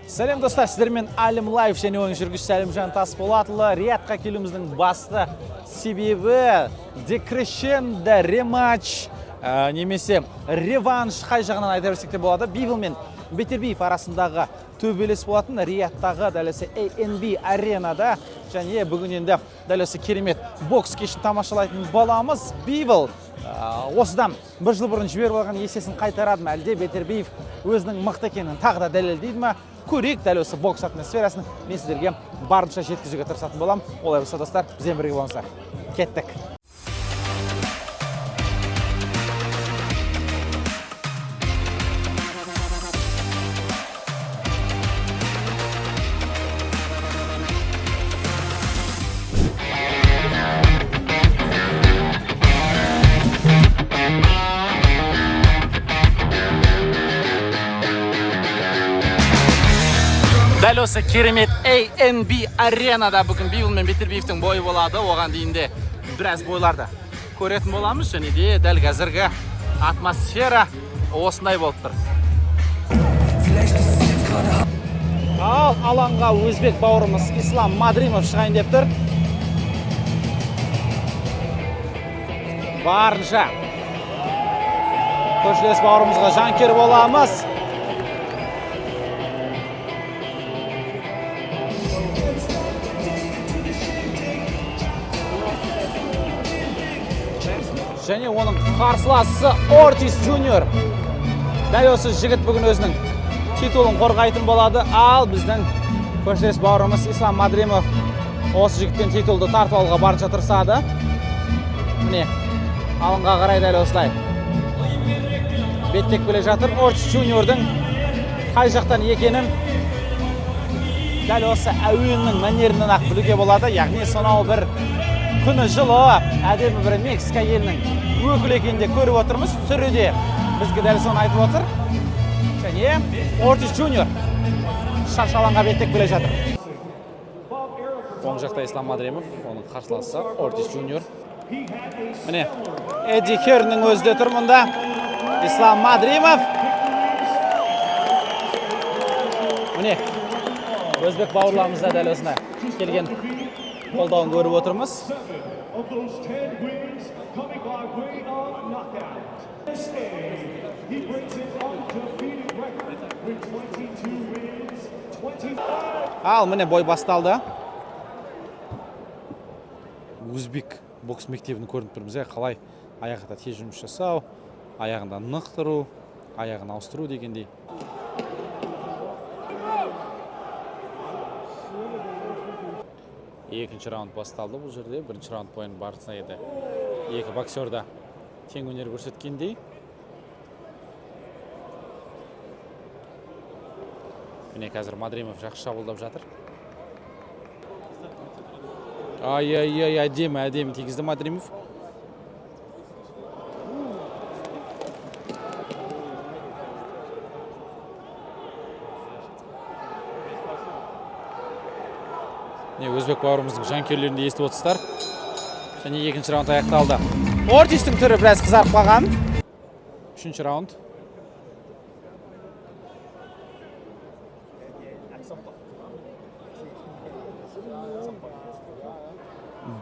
Сәлем достар, сіздермен Әлім Лайф және оның жүргізушісі Әлімжан Тасболатұлы. Риядқа келуіміздің басты себебі декрешенді рематч немесе реванш қай жағынан айта берсек те болады. Бивол мен Бетербиев арасындағы төбелес болатын Риядтағы дәл осы ANB аренада, және бүгін енді дәл осы керемет бокс кешін тамашалайтын боламыз. Бивол осыдан бір жыл бұрын жіберіп алған есесін қайтарады ма, әлде Бетербиев өзінің мықты екенін тағы да дәлелдейді ма? Көрейік, дәл осы бокс атмосферасын мен сіздерге барынша жеткізуге тырысатын боламын. Олай болса достар, бізбен бірге болыңыздар. Кеттік. Дәл осы керемет ANB аренада бүгін Бивол мен Бетербиевтің бойы болады. Оған дейінде біраз бойларды көретін боламыз, және де дәл қазіргі атмосфера осындай болып тұр. Ал алаңға өзбек бауырымыз Ислам Мадримов шығайын деп тұр. Барынша көршілес бауырымызға жанкер боламыз. Және оның қарсыласы Ортис Джуниор. Дәл осы жігіт бүгін өзінің титулын қорғайтын болады. Ал біздің көршілес бауырымыз Ислам Мадримов осы жігітпен титулды тартып алуға барынша тырысады. Міне, алаңға қарай дәл осылай беттеп келе жатыр. Ортис Джуниордың қай жақтан екенін дәл осы әуеннің мәнерінен ақ білуге болады. Яғни сонау бір күні жылы әдемі бір Мексика елінің өкілі екенде көріп отырмыз. Түрі де бізге дәл соны айтып отыр. Және Ортис Джуниор шаршаланға беттеп келе жатыр. Оң жақта Ислам Мадримов, оның қарсыласы Ортис Джуниор. Міне, Эдди Хернің өзі де тұр мұнда. Ислам Мадримов. Міне, өзбек бауырларымызда дәл осына келген қолдауын көріп отырмыз. Ал міне бой басталды. Өзбек бокс мектебін көрініп тұрмыз. Қалай аяғында тез жұмыс жасау, аяғында нық тұру, аяғын ауыстыру дегендей. Екінші раунд басталды бұл жерде. Бірінші раунд бойын барысына еді. Екі боксер да тең өнер көрсеткендей. Міне қазір Мадримов жақсы шабуылдап жатыр. Ай-ай-ай, әдемі тигізді Мадримов. Өзбек бауырымыздың жанкерлерінде естіп отырсыздар. Және екінші раунд аяқталды. Ортистің түрі біраз қызарып қалған. Үшінші раунд.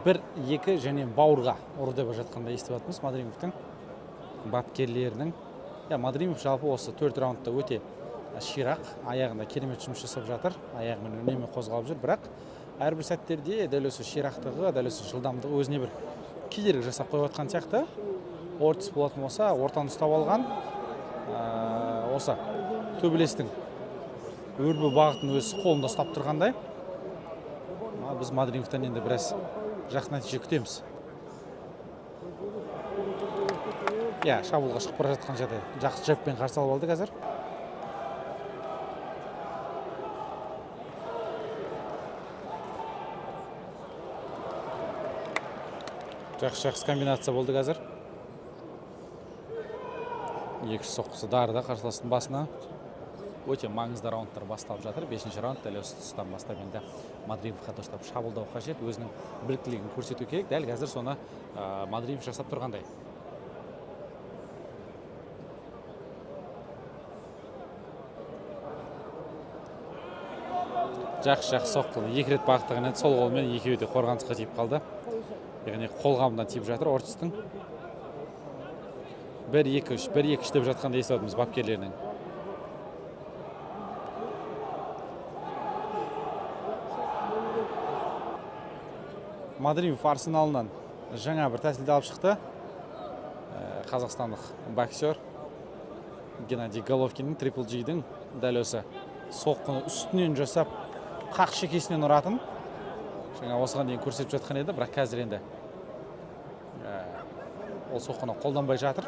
Бір, екі және бауырға ұрды деп жатқанда естіп отырмыз Мадримовтың бапкерлерінің. Мадримов жалпы осы 4 раундта өте ширақ, аяғында керемет жұмыс жасап жатыр. Аяғымен үнемі қозғалып жүр, бірақ әрбір сәттерде дәл осы ширақтығы, дәл осы жылдамдығы өзіне бір кедергі жасап қойып жатқан сияқты. Ортис болатын болса, ортаны ұстап алған. Осы төбелестің өрбу бағытын өз қолында ұстап тұрғандай. Біз Мадримовтан енді біраз жақсы нәтиже күтеміз. Шабуылға шығып бара жатқан жерде жақсы жаппен қарсы алып алды қазір. Жақсы комбинация болды қазір. Екінші соққысы дарыда қарсыластың басына. Өте маңызды раундтар басталып жатыр. 5-ші раунд дәл осы тұстан бастап енді Мадримовқа дұрыстап шабуылдау қажет, өзінің біліктілігін көрсету керек. Дәл қазір соны Мадримов жасап тұрғандай. Жақсы соққылы. Екі рет бағыттаған еді, сол қолмен екеуі де қорғанысқа тиіп қалды. Яғни қолғабынан тиіп жатыр Ортистің. 1-2-3, 1-2-3 деп жатқанда естіп отырмыз бапкерлерінің. Мадримов Арсеналынан жаңа бір тәсілді алып шықты. Қазақстандық боксер Геннадий Головкиннің Triple G-дің дәл осы соққыны үстінен жасап, қақ шекесінен ұратын. Жаңа осыған дейін көрсетіп жатқан еді, бірақ қазір енді ол соққыны қолданбай жатыр.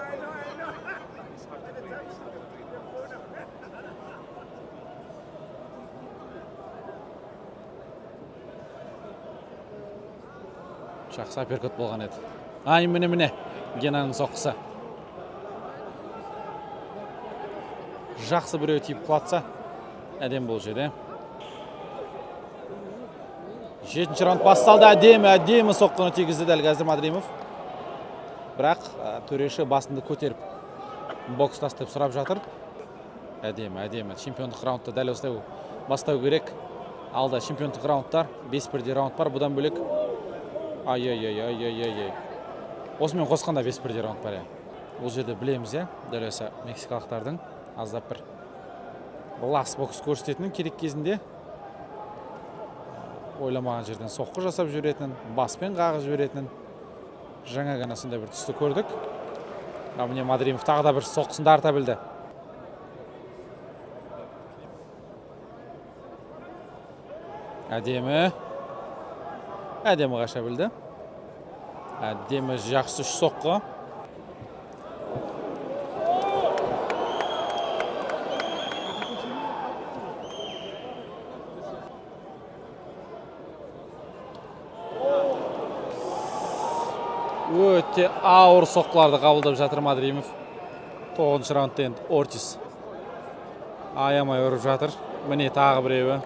Жақсы аперкот болған еді. Міне, Генаның соққысы. Жақсы біреу тиіп құлатса, әдем бұл жерде. 7-ші раунд басталды, әдемі соққыны тигізді дәл қазір Мадримов. Бірақ төреші басынды көтеріп бокстас деп сұрап жатыр. Әдемі. Чемпиондық раундты дәл осылай бастау керек. Алда чемпиондық раундтар, 5-1 раунд бар, бұдан бөлек. Осымен қосқанда 5-1 раунд бар. Бұл жерде білеміз, дәл осы мексикалықтардың аздап бір лас бокс көрсететінін керек кезінде ойламаған жерден соққы жасап жіберетінін, баспен қағып жіберетінін жаңа ғана сондай бір түсті көрдік. Міне Мадримов тағы да бір соққысын дарта білді. Әдемі қаша білді. Әдемі жақсы үш соққы. Өте ауыр соққыларды қабылдап жатыр Мадримов. 9-ші раундта енді Ортис аямай ұрып жатыр. Міне тағы біреуі.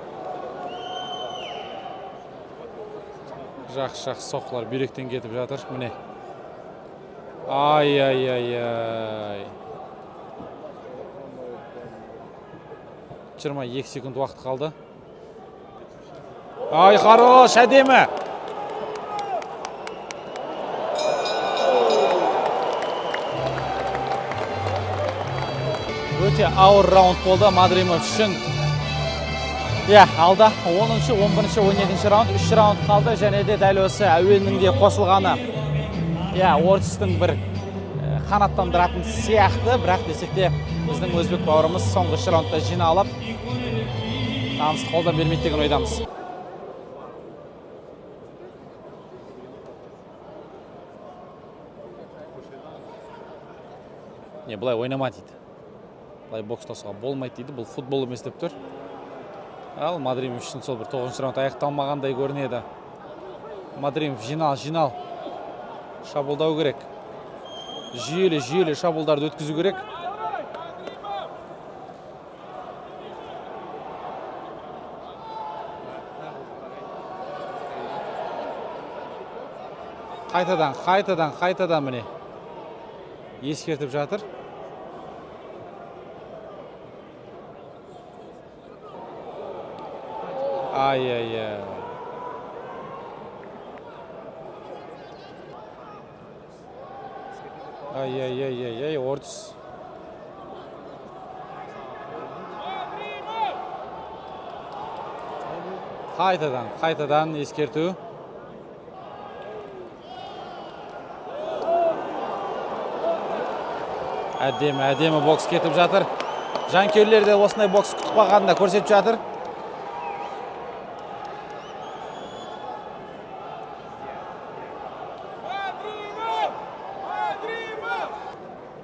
Жақсы соққылар бүйректен кетіп жатыр. Міне. 22 секунд уақыт қалды. Хорош, әдемі. Өте ауыр раунд болды Мадримов үшін. Алда 10-ші, 11-ші, 12-ші раунд, 3 раунд қалды және де дәл осы әуеннің де қосылғаны. Ортистің бір қанаттандыратын сияқты, бірақ десек те біздің өзбек бауырымыз соңғы 3 раундта жиналып, намысты қолдан бермейді деген ойдамыз. Бұлай ойнама дейді. Бұлай бокстасуға болмайды дейді, бұл футбол емес деп тұр. Ал Мадримов үшін сол бір 9-ші раунд аяқталмағандай көрінеді. Мадримов жинал. Шабуылдау керек. Жүйелі шабуылдарды өткізу керек. Қайтадан міне. Ескертіп жатыр. Ортис. Қайтадан ескерту. Әдемі бокс кетіп жатыр. Жанкүйерлер де осындай бокс күтіп қалғанын көрсетіп жатыр.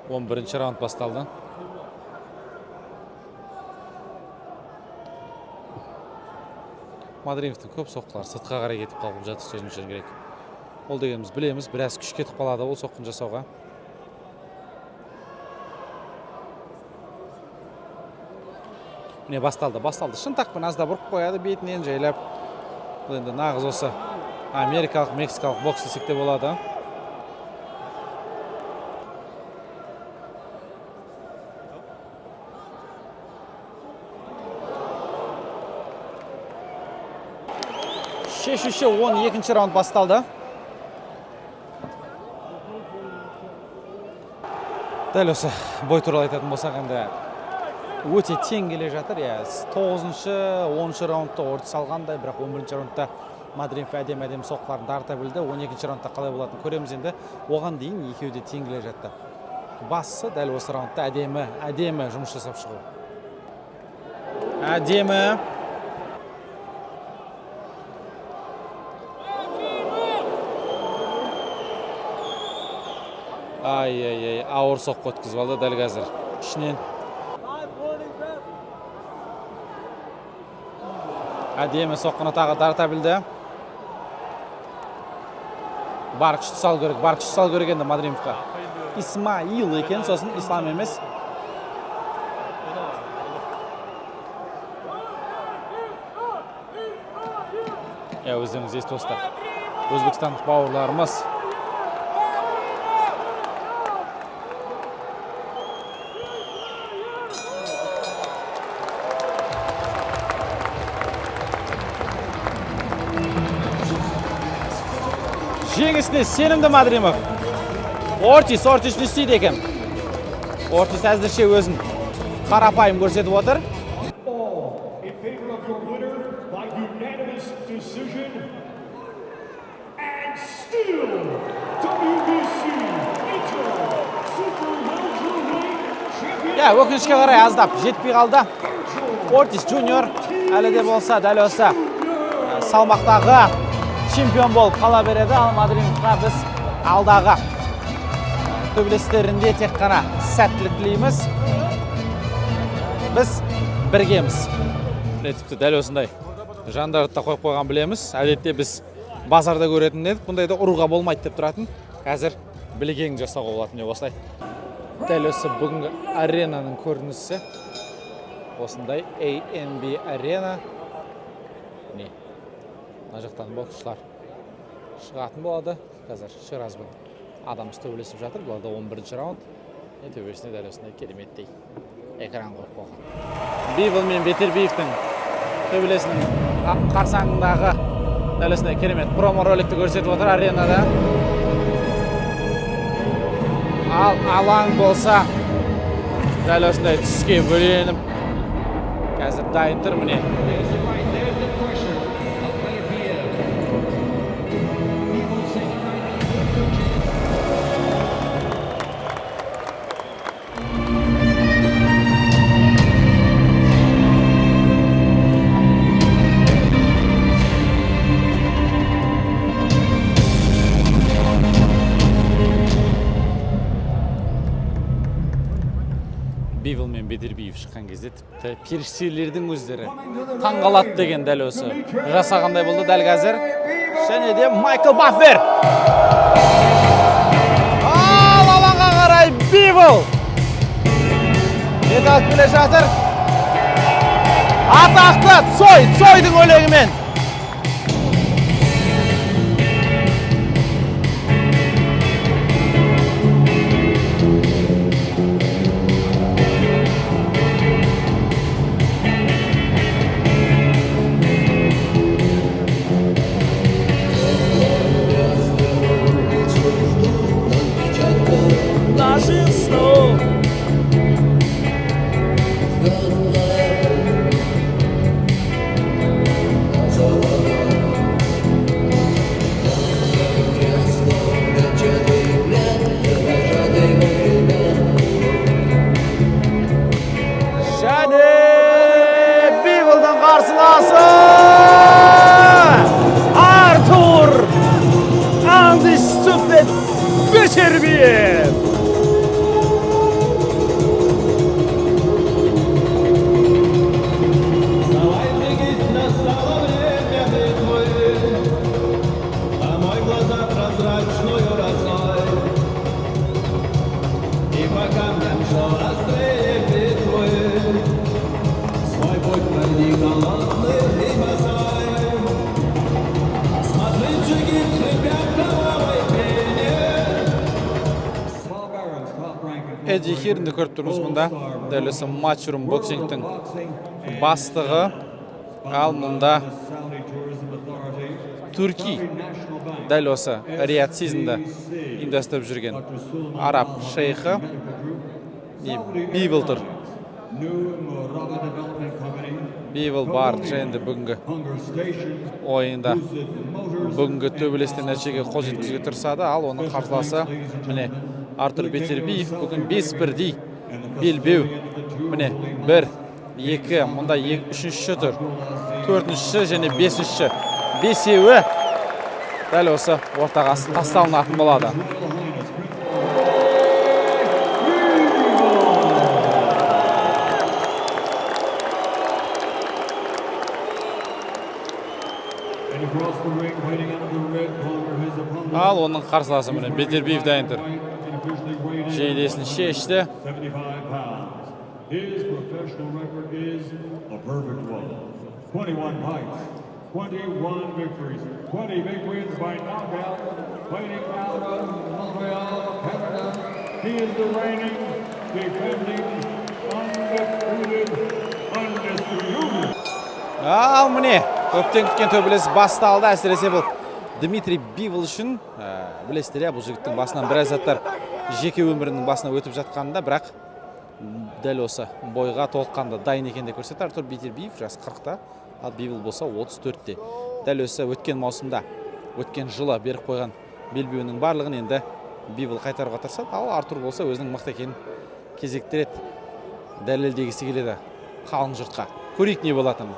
11-ші раунд басталды. Мадримовтың көп соққылар сыртқа қарай кетіп қалып жатыр сөзінше керек. Ол дегеніміз білеміз, біраз күш кетіп қалады ол соққын жасауға. Міне басталды. Шынтақпен аздап ұрып қояды бетінен жайлап. Бұл енді нағыз осы америкалық, мексикалық бокс десек те болады. Шешуші 12-ші раунд басталды. Дәл осы бой туралы айтатын болсақ, енді өте тең келе жатыр. 9-ші, 10-ші раундта орта салғандай, бірақ 11-ші раундта Мадримов әдем соққыларын дарта білді. 12-ші раундта қалай болатынын көреміз енді. Оған дейін екеуі де тең келе жатты. Бастысы дәл осы раундта әдемі жұмыс жасап шығу. Әдемі. Ай, ауыр соққы өткізіп алды дәл қазір. Ішінен әдемі соққыны тағы дарта білді. Бар күшті сал керек енді Мадримовқа. Исмаил екен, сосын Ислам емес. Өздеріңіз естіп достар. Өзбекстандық бауырларымыз. Жеңісіне сенімді Мадримов. Ортис не істейді екен. Ортис әзірше өзін қарапайым көрсетіп отыр. Өкінішке қарай аздап жетпей қалды. Ортис Джуниор әлі де болса дәл осы салмақтағы чемпион болып қала береді. Ал Мадримовқа біз алдағы төбелестерінде тек қана сәттілік тілейміз. Біз біргеміз. Тіпті дәл осындай жандарды да қойып қойған білеміз. Әдетте біз базарда көретін едік. Бұндайда ұруға болмайды деп тұратын. Қазір білегең жасауға болатын деп осылай. Дәл осы бүгінгі аренаның көрінісі. Осындай ANB арена. Мына жақтан боксшылар шығатын болады. Қазір ширазбен адамыз төбелесіп жатыр. Бұларда 11-ші раунд. Төбелесіне дәл осындай кереметтей экран қойып қойған. Бивол мен Бетербиевтің төбелесінің қарсаңындағы дәл осындай керемет промо роликті көрсетіп отыр аренада. Ал алаң болса дәл осындай түске бөленіп қазір дайын тұр міне. Бивол мен Бедербиев шыққан кезде тіпті періштелердің өздері таңғалады деген дәл осы жасағандай болды дәл қазір. Және де Майкл Баффер. Ал алаңға қарай Бивол. Бет алып келе жатыр. Атақты Цойдың өлегімен. Артур Undisputed Бетербиев. Эдди Хирнді көріп тұрмыз мұнда. Дәл осы Matchroom боксингтің бастығы. Ал мұнда Turki dәл осы Рият сезінде ұйымдастырып жүрген араб шейхі Бивл тұр. Бивл бар жайында бүгінгі ойында бүгінгі төбелестен нәтижеге қол жеткізуге тырысады, ал оның қарсыласы міне Артур Бейтербиев бүгін 5-1 дей белбеу. Міне 1, 2, мұнда 3-ші тұр, 4-ші және 5-ші. Бесеуі дәл осы ортаға тасталынатын болады. Ал оның қарсыласы міне Бейтербиев дайын тұр. Жейдесін шешті. His professional record is a perfect one. 21 fights, 21 victories, 20 big wins by knockout. Fighting out of Montreal, Canada, he is the reigning, defending, undisputed. Ал міне, көптен күткен төбелес басталды. Әсіресе бұл Дмитрий Бивл үшін, білесіздер, бұл жігіттің басынан біраз заттар жеке өмірінің басына өтіп жатқанында, бірақ дәл осы бойға толыққанда дайын екенде көрсетті. Артур Бейтербиев жас 40-та, ал Бивл болса 34-те. Дәл осы өткен маусымда, өткен жылы беріп қойған белбеуінің барлығын енді Бивл қайтаруға тырысады, ал Артур болса өзінің мықты екенін кезіктіреді, дәлелдегісі келеді қалың жұртқа. Көрейік не болатынын.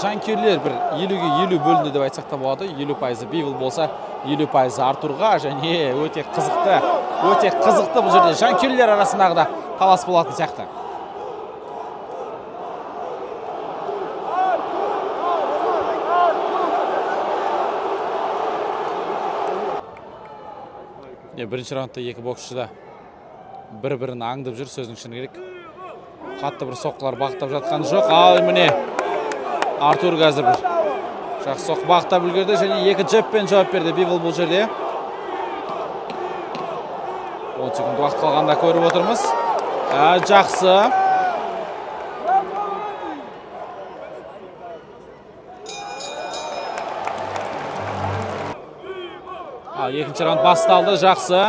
Жанкүйерлер бір 50-ге 50 бөлінді деп айтсақ та болады. 50% Бивл болса, 50% Артурға, және өте қызықты бұл жерде жанкүйерлер арасындағы да талас болатын сияқты. Бірінші раундта екі боксшы да бір-бірін аңдып жүр, сөздің шыны керек. Қатты бір соққылар бағыттап жатқан жоқ. Ал міне Артур қазір бір жақсы соққы бағыттап үлгерді және екі джебпен жауап берді Бивл бұл жерде. 10 секунд уақыт қалғанда көріп отырмыз. Жақсы. Екінші раунд басталды, жақсы.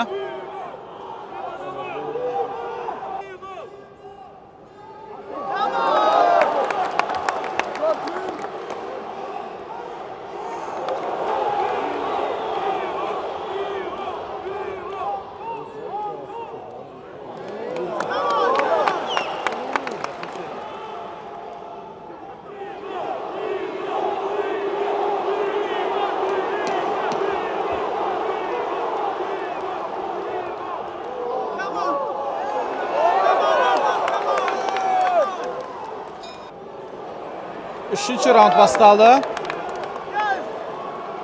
Үшінші раунд басталды.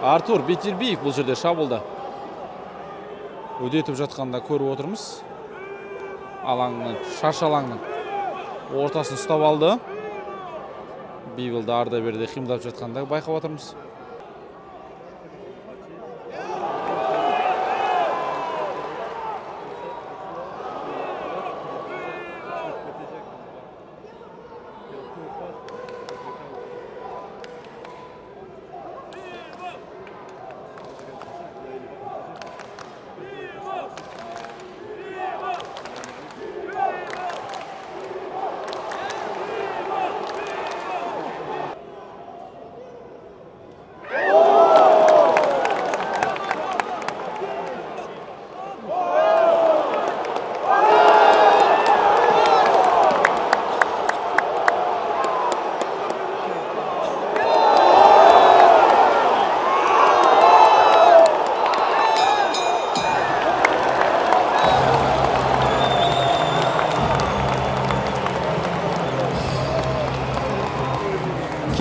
Артур Бейтербиев бұл жерде шабуылда өдетіп жатқанда көріп отырмыз. Шаршы алаңның ортасын ұстап алды. Бивлді арда берде қимылдап жатқанда байқап отырмыз.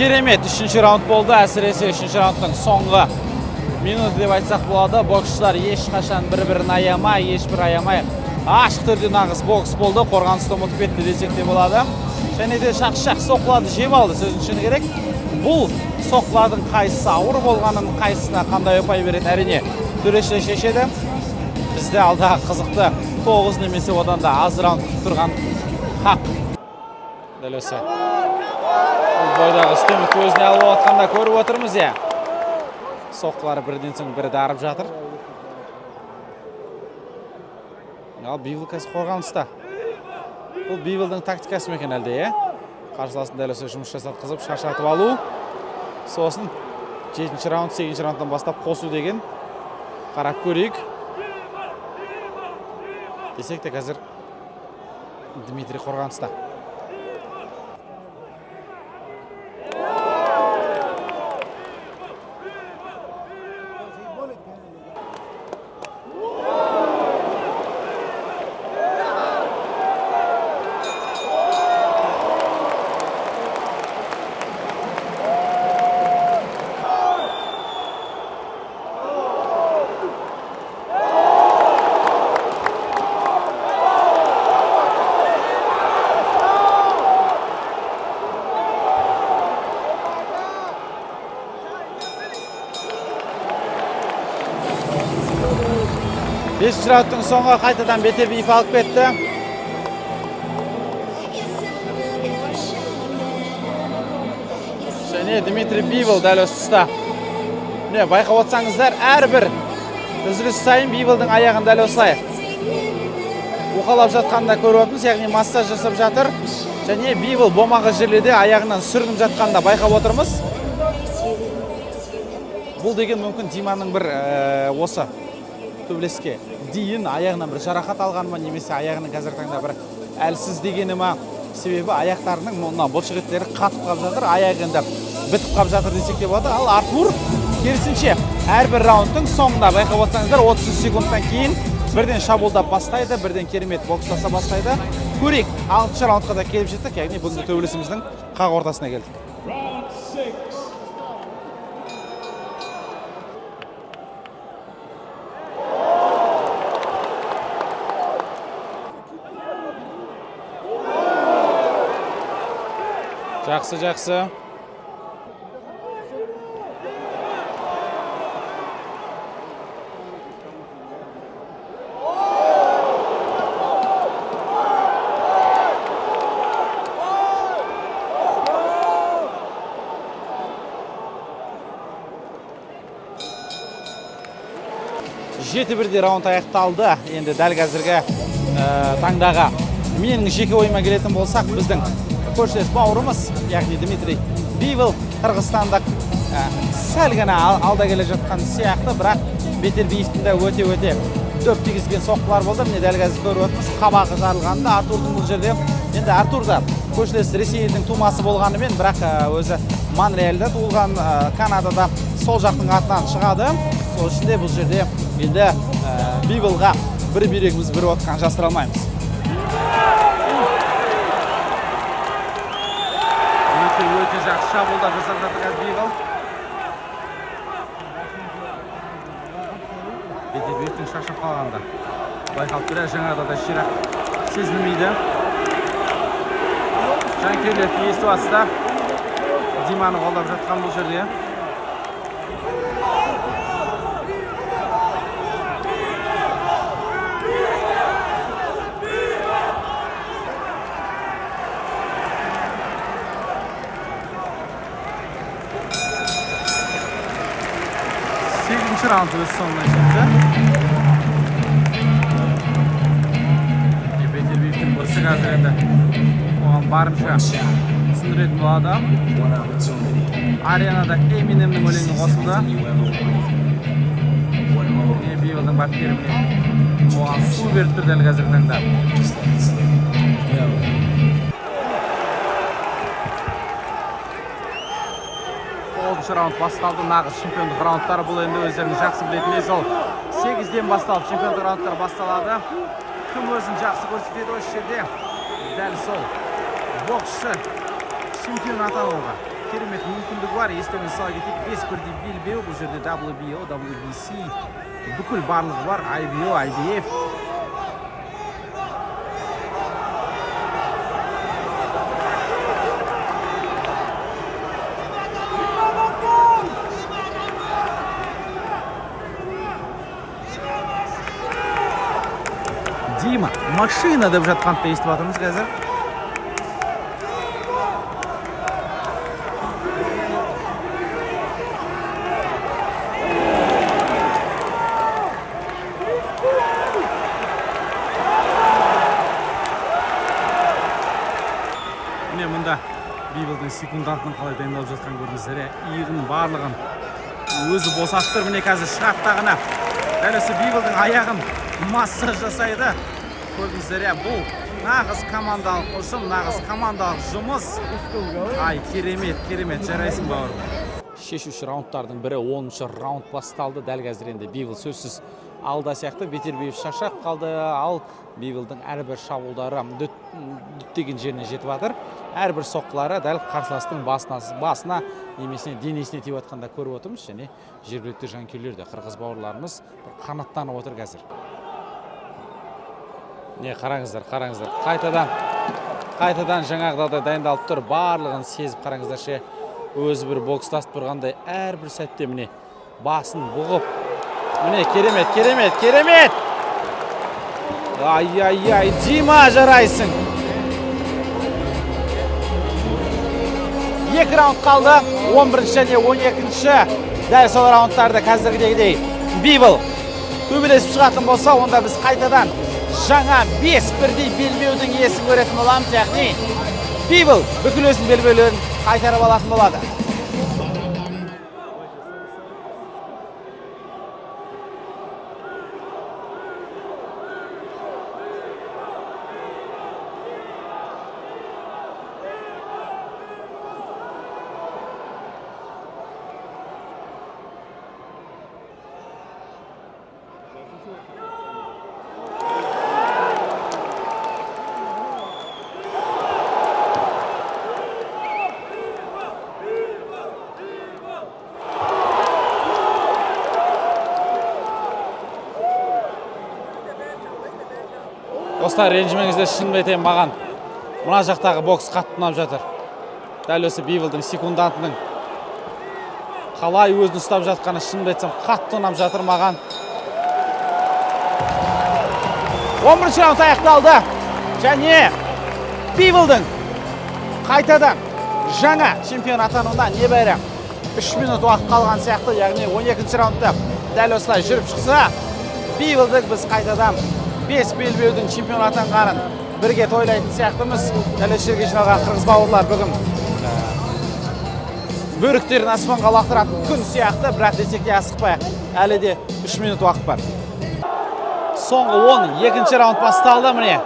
Керемет, үшінші раунд болды. Әсіресе үшінші раундтың соңғы минуты деп айтсақ болады. Боксшылар ешқашан бір-бірін аямай, ешбір аямай ашық түрде нағыз бокс болды. Қорғанысты ұмытып кетті десек те болады. Және де шақ-шақ соққыларды жеп алды, сөздің шыны керек. Бұл соққылардың қайсысы ауыр болғанын, қайсысына қандай ұпай беретін әрине төрешілер шешеді. Біз бізде алдағы қызықты 9 немесе одан да аз раунд күтіп тұрған хақ. Дәл осы. Бұл бойдағы үстемдікті өзіне алып отқанда көріп отырмыз, е. Соққылары бірден соң бірі дарып жатыр. Ал Бивол қазір қорғаныста. Бұл Биволдың тактикасы ма екен әлде, е? Қарсыласын дәл осы жұмыс жасатқызып, шаршатып алу. Сосын 7-ші раунд, 8-ші раундтан бастап қосу деген. Қарап көрейік. Десек те қазір Дмитрий қорғаныста. Бесінші раундтың соңғы қайтадан Бетербиев алып кетті. Және Дмитрий Бивол дәл осы тұста. Міне байқап отсаңыздар, әрбір үзіліс сайын Биволдың аяғын дәл осылай уқалап жатқанда көріп отырмыз, яғни массаж жасап жатыр. Және Бивол болмаған жерлерде аяғынан сүрініп жатқанда байқап отырмыз. Бұл деген мүмкін Диманың бір осы төбелеске дейін аяғынан бір жарақат алған ма, немесе аяғының қазір таңда бір әлсіз дегені ма. Себебі аяқтарының мына бұлшық еттері қатып қалып жатыр, аяғы енді бітіп қалып жатыр десек те болады. Ал Артур керісінше әрбір раундтың соңында байқап отырсаңыздар 30 секундтан кейін бірден шабуылдап бастайды, бірден керемет бокстаса бастайды. Көрейік, 6-ші раундқа да келіп жеттік, яғни бүгінгі төбелесіміздің қақ ортасына келдік. Жақсы. Жеті бірде раунд аяқталды. Енді дәл қазіргі таңдағы менің жеке ойыма келетін болсақ, біздің көршілес бауырымыз, яғни Дмитрий Бивол Қырғызстандық сәл ғана алда келе жатқан сияқты, бірақ Бетербиевтің де өте дөп тигізген соққылар болды. Міне дәл қазір көріп отырмыз, қабағы жарылғанда Артурдың бұл жерде. Енді Артур да көршілес Ресейдің тумасы болғанымен, бірақ өзі Монреальда туылған, Канадада сол жақтың атынан шығады. Сол ішінде бұл жерде енді Биволға бір бүйрегіміз бір отқан жасыра алмаймыз. Өте жақсы шабуылдар жасап жатыр Бивол. Бетербиевтің шаршап қалғанда байқалып тұр, жаңада да ширақ сезілмейді. Жанкүйерлерді естіп жатсыздар, Диманы қолдап жатқан бұл жерде. Раунд өз соңына жетті. Бетербиевтің бұрсы қазір енді оған барынша түсіндіретін болады. Аренада Эминемнің өлеңі қосылды. Биволдың бапкерімен оған су беріп тұр дәл қазіргі таңда. 9-шы раунд басталды. Нағыз чемпиондық раундтары бұл енді өздерінің жақсы білетіндей, сол 8-ден басталып чемпиондық раундтар басталады. Кім өзін жақсы көрсетеді осы жерде? Дәл сол боксшы чемпион атануға керемет мүмкіндігі бар. Естеріңізге сала кетейік, 5 бірдей белбеу, бұл жерде WBO, WBC, бүкіл барлығы бар, IBO, IBF. Дима, машина деп жатқанды естіп жатырмыз қазір. Міне мұнда Биволдың секундантының қалай дайындалып жатқан көрдіңіздер. Иығын барлығын өзі босаттыр. Міне қазір шығады тағына. Дәл осы Биволдың аяғын массаж жасайды. Көрдіңіздер, бұл нағыз командалық ұжым, нағыз командалық жұмыс. Ай, керемет, жарайсың бауырым. Шешуші раундтардың бірі 10-шы раунд басталды. Дәл қазір енді Бивол сөзсіз алда сияқты. Бетербиев шаршап қалды. Ал Биволдың әрбір шабуылдары діттеген жеріне жетіп жатыр. Әрбір соққылары дәл қарсыластың басына немесе денесіне тиіп жатқанда көріп отырмыз. Және жергілікті жанкүйерлер де қырғыз бауырларымыз қанаттанып отыр қазір. Не қараңыздар. Қайтадан жаңағыда дайындалып тұр. Барлығын сезіп қараңыздар. Өзі бір бокстасып тұрғандай әрбір сәтте міне басын бұғып. Міне керемет. Ай, Дима, жарайсың. 2 раунд қалды. 11-ші және 12-ші. Дәл сол раундтарды қазіргідей Бивол төбелесіп шығатын болса, онда біз қайтадан жаңа 5 бірдей белбеудің иесін көретін боламыз. Яғни Бивол бүкіл өзінің белбеулерін қайтарып алатын болады. Достар, ренжімеңіздер, шынымды айтайын, маған мына жақтағы бокс қатты ұнап жатыр. Дәл осы Биволдың секундантының қалай өзін ұстап жатқаны шынымды айтсам қатты ұнап жатыр маған. 11-ші раунд аяқталды. Және Биволдың қайтадан жаңа чемпион атануына небәрі 3 минут уақыт қалған сияқты. Яғни 12-ші раундта дәл осылай жүріп шықса, Биволдың біз қайтадан 5 белбеудің чемпион атанғанын бірге тойлайтын сияқтымыз. Дәл осы жерге жиналған қырғыз бауырлар бүгін бөріктерін аспанға лақтыратын күн сияқты, бірақ десек те асықпайық. Әлі де 3 минут уақыт бар. Соңғы 12-ші раунд басталды міне.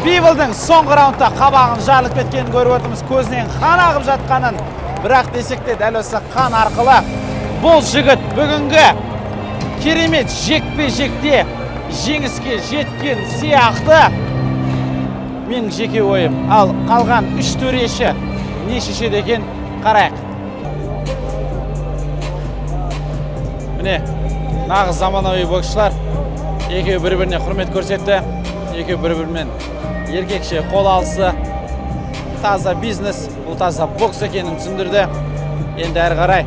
Биволдың соңғы раундта қабағын жарылып кеткенін көріп отырмыз, көзінен қан ағып жатқанын. Бірақ десек те дәл осы қан арқылы бұл жігіт бүгінгі керемет жекпе-жекте жеңіске жеткен сияқты. Менің жеке ойым. Ал қалған 3 төреші не шешеді екен, қарайық. Міне, нағыз заманауи боксшылар екеуі бір-біріне құрмет көрсетті. Екеуі бір-бірімен еркекше қол алысы. Таза бизнес, бұл таза бокс екенін түсіндірді. Енді әрі қарай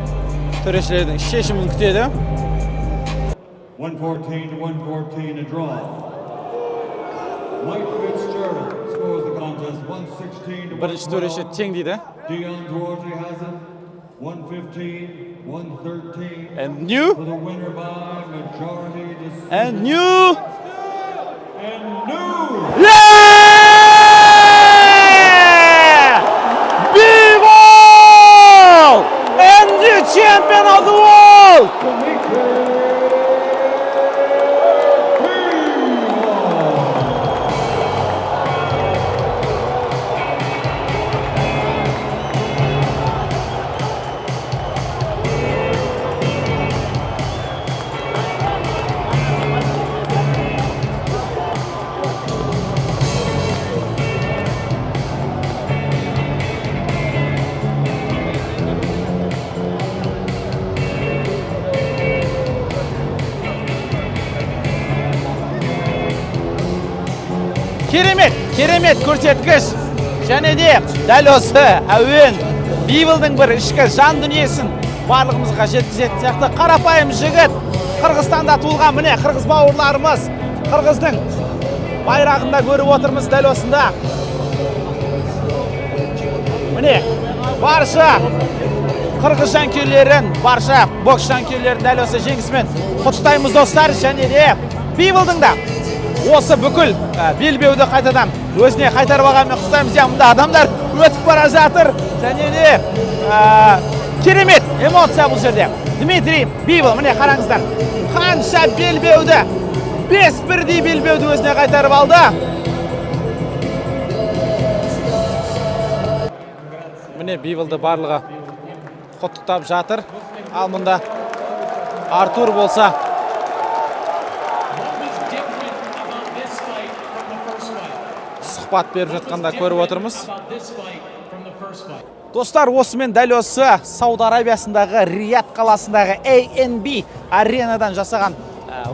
төрешілердің шешімін күтеді. 114-114 a draw. Mike Fitzgerald scores the contest 116-112. Бірінші төреші тең дейді. Dion Duarte has it 115-113. And new. For the winner by majority decision. And new. Yeah! Bivol! And new champion of the world! керемет көрсеткіш. Және де дәл осы әуен Биволдың бір ішкі жан дүниесін барлығымызға жеткізетін сияқты. Қарапайым жігіт, Қырғызстанда туылған, міне қырғыз бауырларымыз, қырғыздың байрағында көріп отырмыз дәл осында. Міне барша қырғыз жанкүйерлерін, барша бокс жанкүйерлерін дәл осы жеңісімен құттықтаймыз достар. Және де Биволдың да осы бүкіл белбеуді қайтадан өзіне қайтарып алғанмен құттықтаймыз. Мұнда адамдар өтіп бара жатыр. Және де керемет эмоция бұл жерде. Дмитрий Бивол, міне қараңыздар, қанша белбеуді, 5 бірдей белбеуді өзіне қайтарып алды. Міне Биволды барлығы құттықтап жатыр. Ал мұнда Артур болса сұхбат беріп жатқанда көріп отырмыз. Достар, осымен дәл осы Сауд Арабиясындағы Рият қаласындағы ANB аренадан жасаған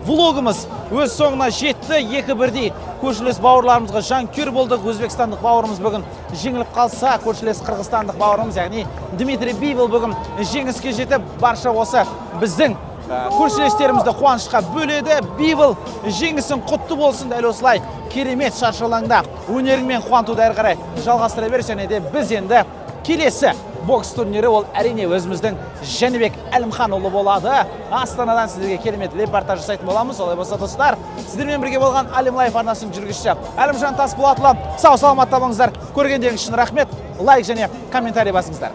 влогымыз өз соңына жетті. 2-1 көршілес бауырларымызға жанкүйер болдық. Өзбекстандық бауырымыз бүгін жеңіліп қалса, көршілес қырғызстандық бауырымыз, яғни Дмитрий Бивол бүгін жеңіске жетіп, барша осы біздің көршілестерімізді қуанышқа бөледі. Бивол жеңісін құтты болсын. Дәл осылай керемет шаршы алаңда өнеріңмен қуантуды әрі қарай жалғастыра бер. Және де біз енді келесі бокс турнирі ол әрине өзіміздің Жәнібек Әлімханұлы болады. Астанадан сіздерге керемет репортаж жасайтын боламыз. Олай болса достар, сіздермен бірге болған Әлім Лайф арнасының жүргізушісі Әлімжан Тасболатұлы. Сау саламатта болыңыздар. Көргендеріңіз үшін рахмет. Лайк және комментарий басыңыздар.